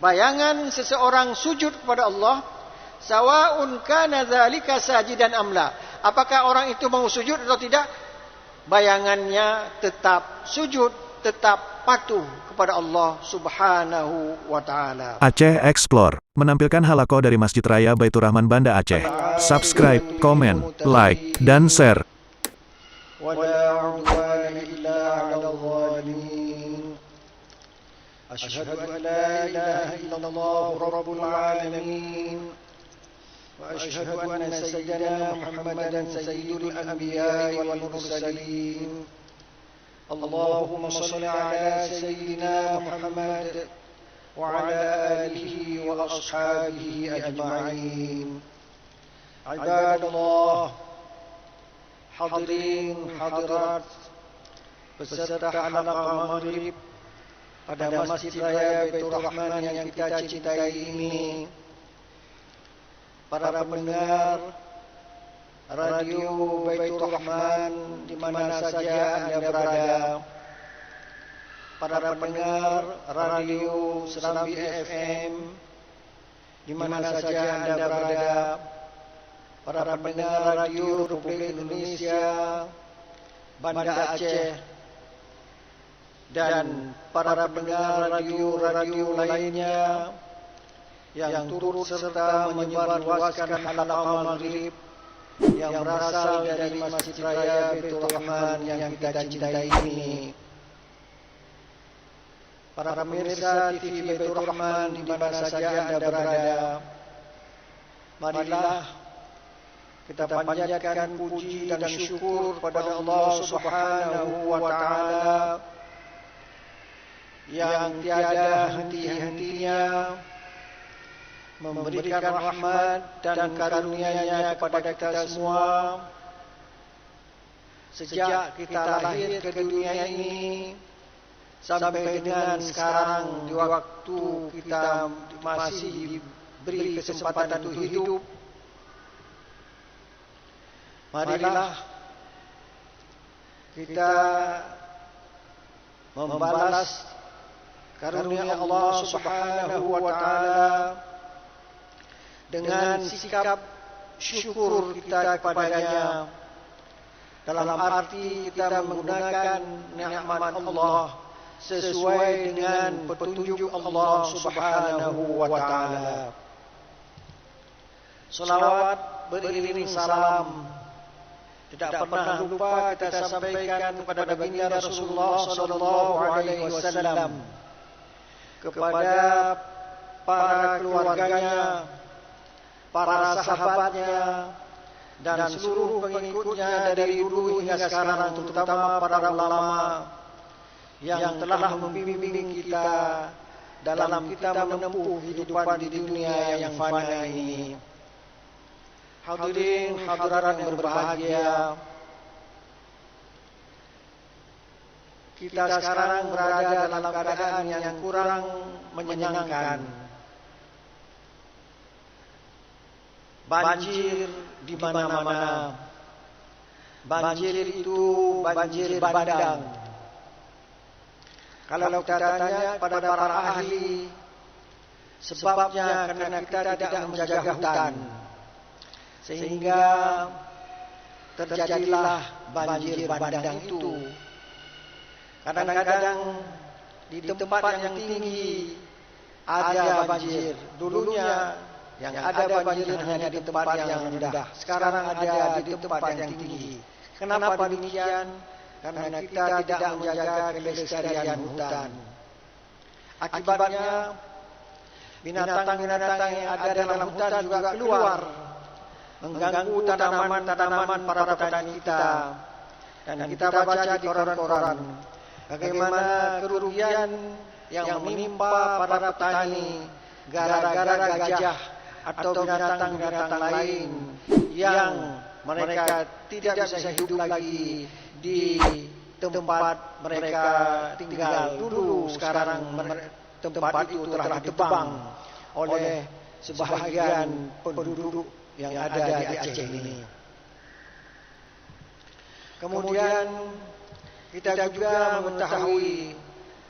bayangan seseorang sujud kepada Allah, sawa'un kana dzalika sajidan amla. Apakah orang itu mau sujud atau tidak? Bayangannya tetap sujud, tetap patuh kepada Allah Subhanahu wa taala. Aceh Explore menampilkan halaqah dari Masjid Raya Baitur Rahman Banda Aceh. Subscribe, komen, like, dan share. ولا عدوان إلا على الظالمين أشهد أن لا إله إلا الله رب العالمين وأشهد أن سيدنا محمدا سيد الأنبياء والمرسلين اللهم صل على سيدنا محمد وعلى آله وأصحابه أجمعين عباد الله hadirin hadirat peserta halaqah maghrib pada Masjid Raya Baitur Rahman yang kita cintai ini, para pendengar radio Baitur Rahman di mana saja Anda berada, para pendengar radio Serambi FM di mana saja Anda berada, para pendengar radio Republik Indonesia Banda Aceh, dan para pendengar radio lainnya yang turut serta menyebarluaskan halaqah maghrib yang berasal dari Masjid Raya Baitur Rahman yang kita cintai ini. Para pemirsa TV Baitur Rahman di mana saja Anda berada, marilah kita panjatkan puji dan syukur kepada Allah Subhanahu wa taala yang tiada henti-hentinya memberikan rahmat dan karunia-Nya kepada kita semua sejak kita lahir ke dunia ini sampai dengan sekarang, di waktu kita masih diberi kesempatan untuk hidup. Marilah kita membalas karunia Allah Subhanahu wa taala dengan sikap syukur kita kepadanya, dalam arti kita menggunakan nikmat Allah sesuai dengan petunjuk Allah Subhanahu wa taala. Salawat beriring salam tidak pernah lupa kita sampaikan kepada baginda Rasulullah sallallahu alaihi wasallam, kepada para keluarganya, para sahabatnya, dan seluruh pengikutnya dari dulu hingga sekarang, terutama para ulama yang telah membimbing kita dalam kita menempuh kehidupan di dunia yang fana ini. Hadirin hadirat yang berbahagia, kita sekarang berada dalam keadaan yang kurang menyenangkan. Banjir di mana-mana. Banjir itu banjir bandang. Kalau kita tanya pada para ahli, sebabnya karena kita tidak menjaga hutan, sehingga terjadilah banjir bandang itu. Kadang-kadang di tempat yang tinggi ada banjir. Dulunya yang ada banjir hanya di tempat yang rendah, sekarang ada di tempat yang tinggi. Kenapa demikian? Karena kita tidak menjaga kelestarian hutan. Akibatnya binatang-binatang yang ada dalam hutan juga keluar, mengganggu tanaman-tanaman para petani kita. Dan kita baca di koran-koran bagaimana kerugian yang menimpa para petani gara-gara gajah atau binatang-binatang lain yang mereka tidak bisa hidup lagi di tempat mereka tinggal dulu. Sekarang tempat itu telah ditebang oleh sebahagian penduduk yang ada di Aceh ini. Kemudian kita juga mengetahui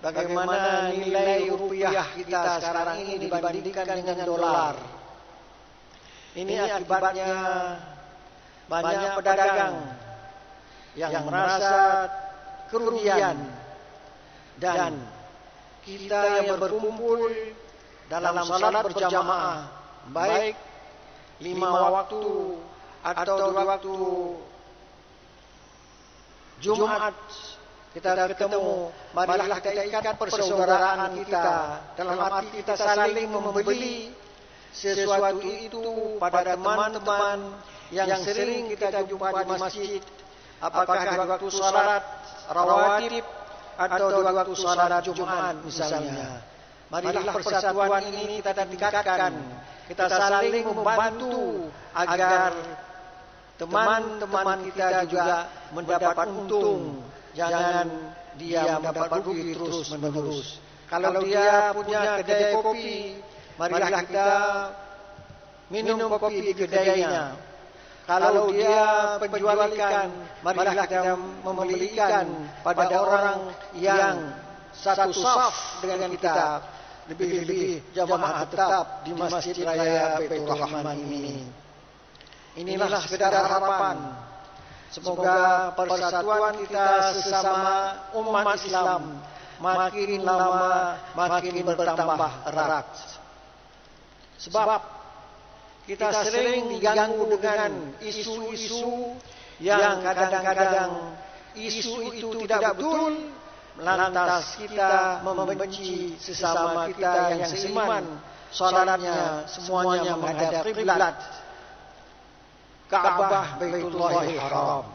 bagaimana nilai rupiah kita sekarang ini dibandingkan dengan dolar. Ini akibatnya banyak pedagang yang merasa kerugian, dan kita yang berkumpul dalam salat berjamaah, baik 5 waktu atau 2 waktu Jumat kita ketemu, marilah kita ikat persaudaraan kita, dalam arti kita saling membeli sesuatu itu pada teman-teman yang sering kita jumpa di masjid, apakah di waktu salat rawatib atau di waktu salat Jumat misalnya. Marilah persatuan ini kita tingkatkan, kita saling membantu agar teman-teman kita juga mendapat untung. Jangan dia mendapat rugi terus menerus. Kalau dia punya kedai kopi, marilah kita minum kopi di kedainya. Kalau dia penjual ikan, marilah kita membelikan pada orang yang satu saf dengan kita. Lebih-lebih jamaah tetap di Masjid Raya Baitur Rahman ini. Inilah sekedar harapan. Semoga persatuan kita sesama umat Islam makin lama makin bertambah erat. Sebab kita sering diganggu dengan isu-isu yang kadang-kadang isu itu tidak betul, lantas kita membenci sesama kita yang seiman, salatnya semuanya menghadap kiblat Ka'bah Baitullahil Haram.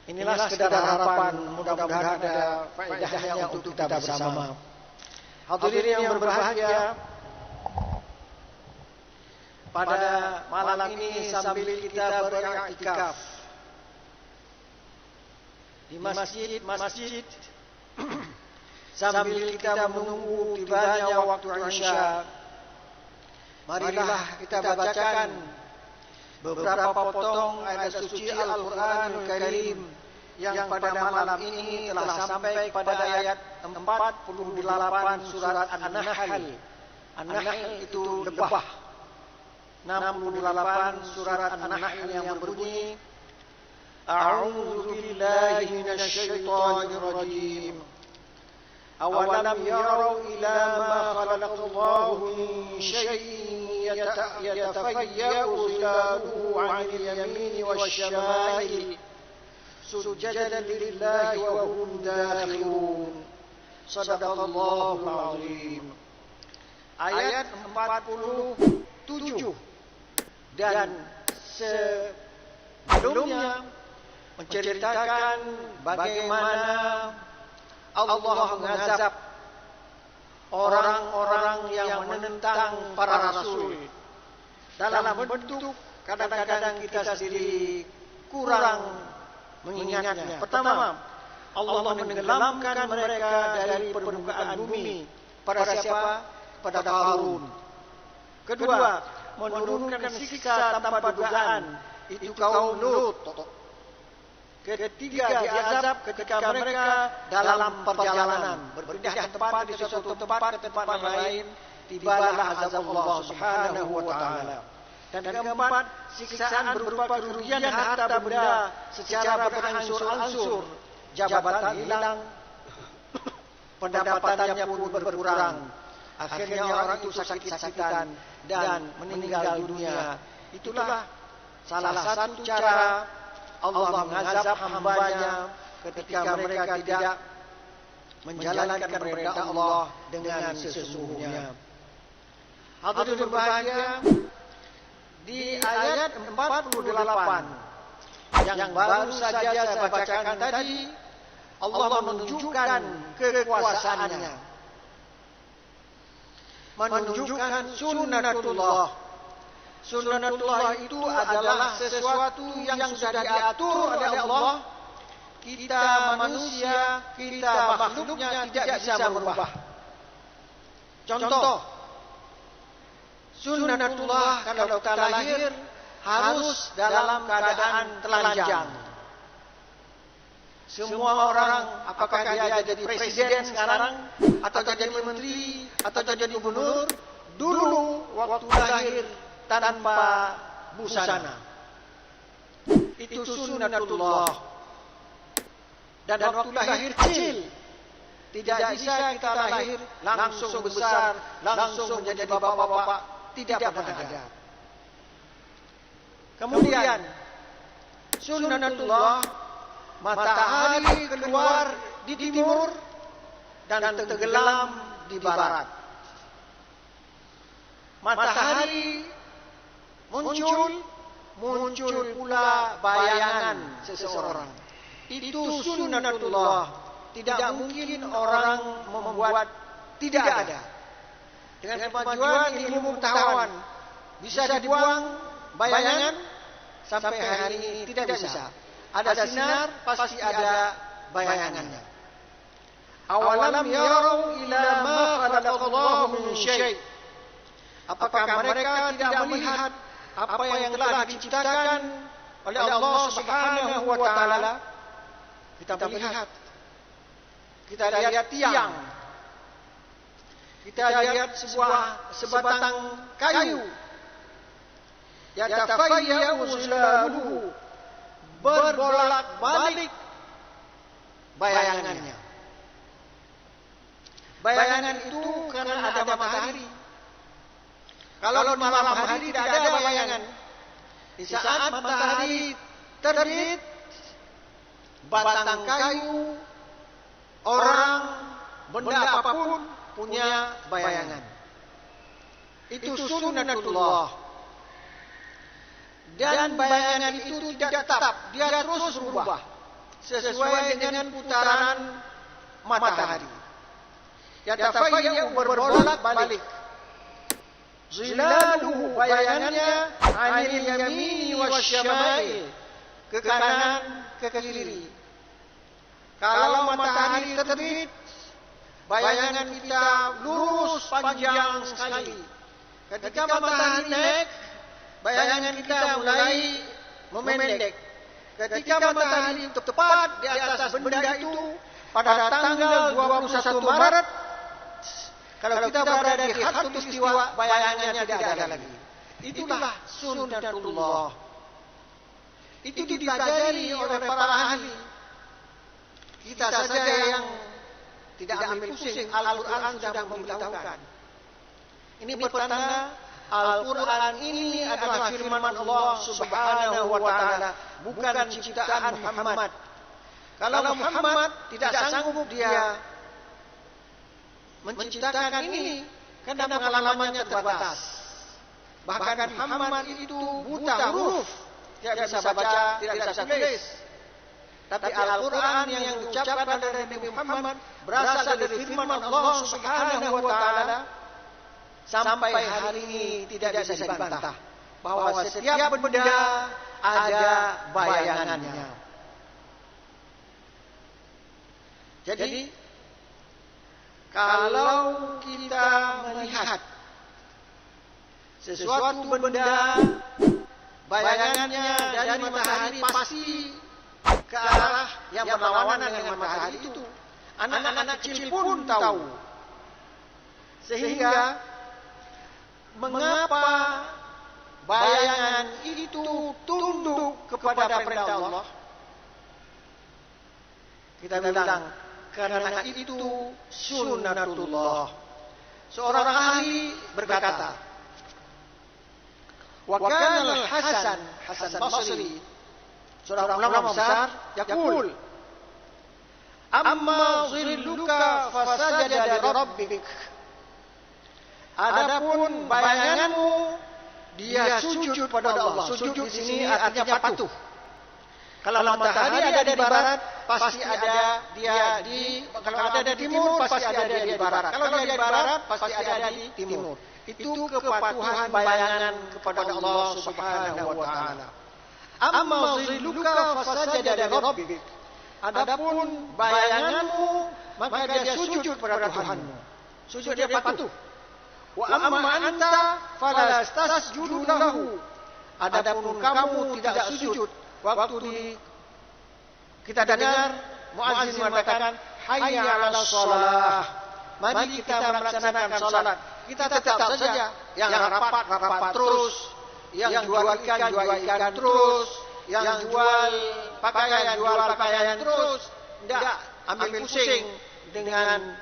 Inilah sekedar harapan, mudah-mudahan ada faedahnya untuk kita bersama. Hadirin yang berbahagia, pada malam ini sambil kita beriktikaf di masjid, sambil kita menunggu tibanya waktu Isya, marilah kita bacakan beberapa potong ayat suci Al-Quranul Karim yang pada malam ini telah sampai pada ayat 48 surat An-Nahl. An-Nahl itu lebah. 68 surat An-Nahl yang berbunyi, A'udzu billahi minasy syaithanir rajim. Awalam yarau ila ma khalaqallahu min syai'in yatafayya'u zilaluhu 'anil yamini wasyama'il sujadan lillahi wa hum dakhirun. Shadaqallahul azim. Ayat 47. Dan sebelumnya menceritakan bagaimana Allah mengazab orang-orang yang menentang para rasul dalam bentuk kadang-kadang kita sendiri kurang mengingatnya. Pertama, Allah menenggelamkan mereka dari permukaan bumi. Pada siapa? Pada Qarun. Kedua, menurunkan siksa tanpa dugaan, itu kaum Lut. Ketiga, diazab ketika mereka dalam perjalanan berpindah tempat di suatu tempat ke tempat lain, tibalah azab Allah Subhanahu wa taala. Dan keempat, siksaan berupa kerugian harta benda secara berangsur-angsur, jabatan hilang, pendapatannya pun berkurang. Akhirnya orang itu sakit-sakitan dan meninggal dunia. Itulah salah satu cara Allah mengazab hambanya ketika mereka tidak menjalankan perintah Allah dengan sesungguhnya. Hadirin berbahagia, di ayat 48 yang baru saja saya bacakan tadi, Allah menunjukkan kekuasaannya, menunjukkan sunnatullah. Sunnatullah itu adalah sesuatu yang sudah diatur oleh Allah. Kita manusia, kita makhluknya tidak bisa merubah. Contoh, sunnatullah kalau kita lahir harus dalam keadaan telanjang. Semua orang, apakah dia jadi presiden sekarang, atau jadi menteri, atau jadi gubernur, dulu waktu lahir tanpa busana. Itu sunnatullah. Dan waktu lahir kecil, tidak bisa kita lahir langsung besar, langsung menjadi bapak-bapak, tidak pernah ada. Kemudian sunnatullah, matahari keluar di timur dan tenggelam di barat. Matahari muncul pula bayangan seseorang. Itu sunnatullah. Tidak mungkin orang membuat tidak ada. Dengan kemajuan ilmu pengetahuan bisa dibuang bayangan, sampai hari ini tidak bisa. Ada sinar, pasti ada bayangannya. Awalam yarau ila ma khalaqallahu min syai'. Apakah mereka tidak melihat apa yang telah diciptakan oleh Allah Subhanahu wa taala? Kita melihat. Kita lihat tiang. Kita lihat sebatang kayu. Yatafayyu zilaluhu, berbolak-balik bayangannya. Bayangan itu karena ada matahari. Kalau di malam hari tidak ada bayangan. Di saat matahari terbit, batang kayu, orang, benda apapun punya bayangan. Itu sunnatullah. Dan bayangan itu tidak tetap, dia terus berubah sesuai dengan putaran matahari. Yatafayyu, berbolak-balik. Zilaluhu, bayangannya, anil yamini wasyama'il, ke kanan, ke kiri. Kalau matahari terbit, bayangan kita lurus panjang sekali. Ketika matahari naik, bayangan kita mulai memendek. Ketika matahari tepat di atas benda itu, pada tanggal 21 Maret, kalau kita berada di khatulistiwa, bayangannya tidak ada lagi. Itulah sunnatullah. Itu dipelajari oleh para ahli. Kita saja yang tidak ambil pusing, Al-Quran sudah memberitahukan. Ini pertanda Al-Quran ini adalah firman Allah Subhanahu wa taala, bukan ciptaan Muhammad. Kalau Muhammad tidak sanggup dia menciptakan ini, karena pengalamannya terbatas. Bahkan Muhammad itu buta huruf, tidak bisa baca, tidak bisa tulis. Tapi Al-Quran yang diucapkan oleh Nabi Muhammad berasal dari firman Allah Subhanahu wa taala. Sampai hari ini tidak bisa dibantah bahwa setiap benda ada bayangannya. Jadi kalau kita melihat sesuatu benda, bayangannya dari matahari pasti ke arah yang berlawanan dengan matahari itu. Anak-anak kecil pun tahu. Sehingga mengapa bayangan itu tunduk kepada perintah Allah? Kita bilang, karena itu sunnatullah. Seorang ahli berkata, wa kana Hasan Basri, seorang ulama besar, yaqul, amma zilluka fasajada li rabbik. Adapun bayanganmu, dia sujud pada Allah. Sujud di sini artinya patuh. Kalau matahari ada di barat, pasti ada dia di. Kalau ada di timur, pasti ada dia di barat. Kalau dia di barat, pasti ada di timur. Itu kepatuhan bayangan kepada Allah Subhanahu wa taala. Amma zilluka fasajada li rabbik. Adapun bayanganmu, maka dia sujud pada Tuhanmu. Sujud dia patuh. Wa amma anta falastasjudu lahu. Adapun kamu tidak sujud. Waktu kita dengar muazzin mengatakan hayya 'alas shalah. Mari kita melaksanakan salat. Kita tetap saja yang rapat terus, yang jual ikan terus, yang jual pakaian terus. Tidak ambil pusing dengan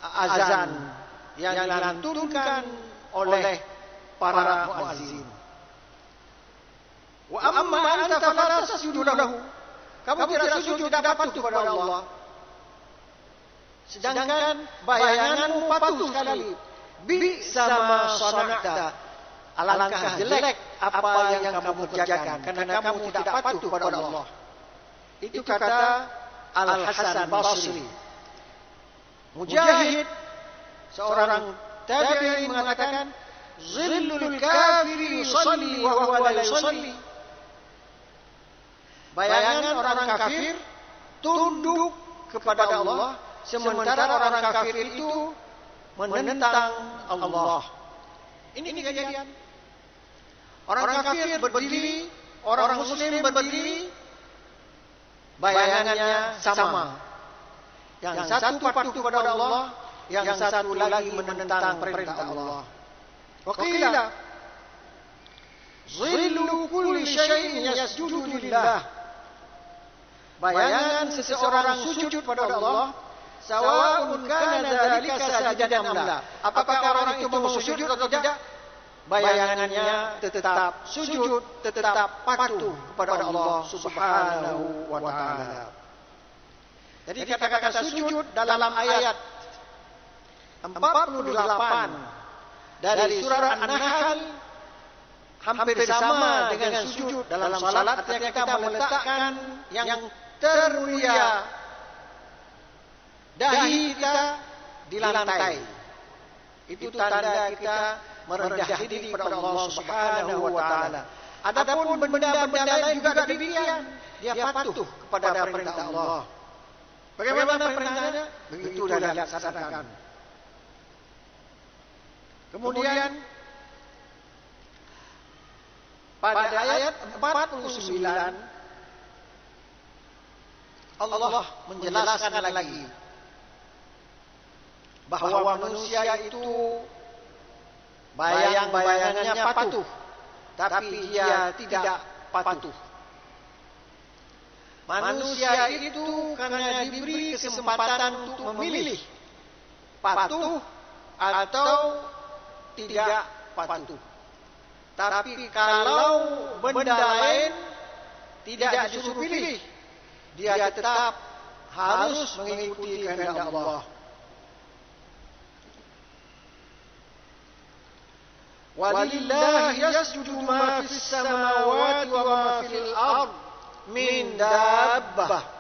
azan yang dilantunkan oleh para muazzin. Wa amma anta fala tasjudu lahu. Kamu tidak sujud, tidak patuh kepada Allah. Sedangkan bayanganmu patuh sekali. Bi'sa ma sana'ta. Alangkah jelek apa yang kamu kerjakan karena kamu tidak patuh kepada Allah. Itu kata Al-Hasan Basri. Mujahid, seorang tabi'in, mengatakan, zillul kafiri yusalli wa huwa la yusalli. Bayangan orang kafir tunduk kepada Allah, sementara orang kafir itu menentang Allah. Ini kejadian. Orang kafir berdiri, orang muslim berdiri, bayangannya sama. Yang satu patuh kepada Allah, yang satu lagi menentang perintah Allah. Wa qila zillu kulli syai'in yasjudu lillah. Bayangan seseorang sujud kepada Allah, sawa'un kana dzalika sajidan am la. Apakah orang itu mau sujud atau tidak? Bayangannya tetap sujud, tetap patuh kepada Allah Subhanahu wa taala. Jadi kata-kata sujud dalam ayat 48 dari surah An-Nahl hampir sama dengan sujud dalam salat, artinya kita meletakkan yang termulia dahi kita di lantai. Itu tanda kita merendah diri kepada Allah Subhanahu wa taala. Adapun benda-benda lain juga demikian, dia patuh kepada perintah Allah. Bagaimana perintahnya? Begitu dia laksanakan. Kemudian pada ayat 49 Allah menjelaskan lagi bahwa manusia itu bayang-bayangannya patuh, tapi dia tidak patuh. Manusia itu karena diberi kesempatan untuk memilih patuh atau tidak patuh. Tapi kalau benda lain tidak disuruh pilih, dia tetap harus mengikuti kehendak Allah. Walillahi yasjudu ma fis samawati wa ma fil ard min dabbah.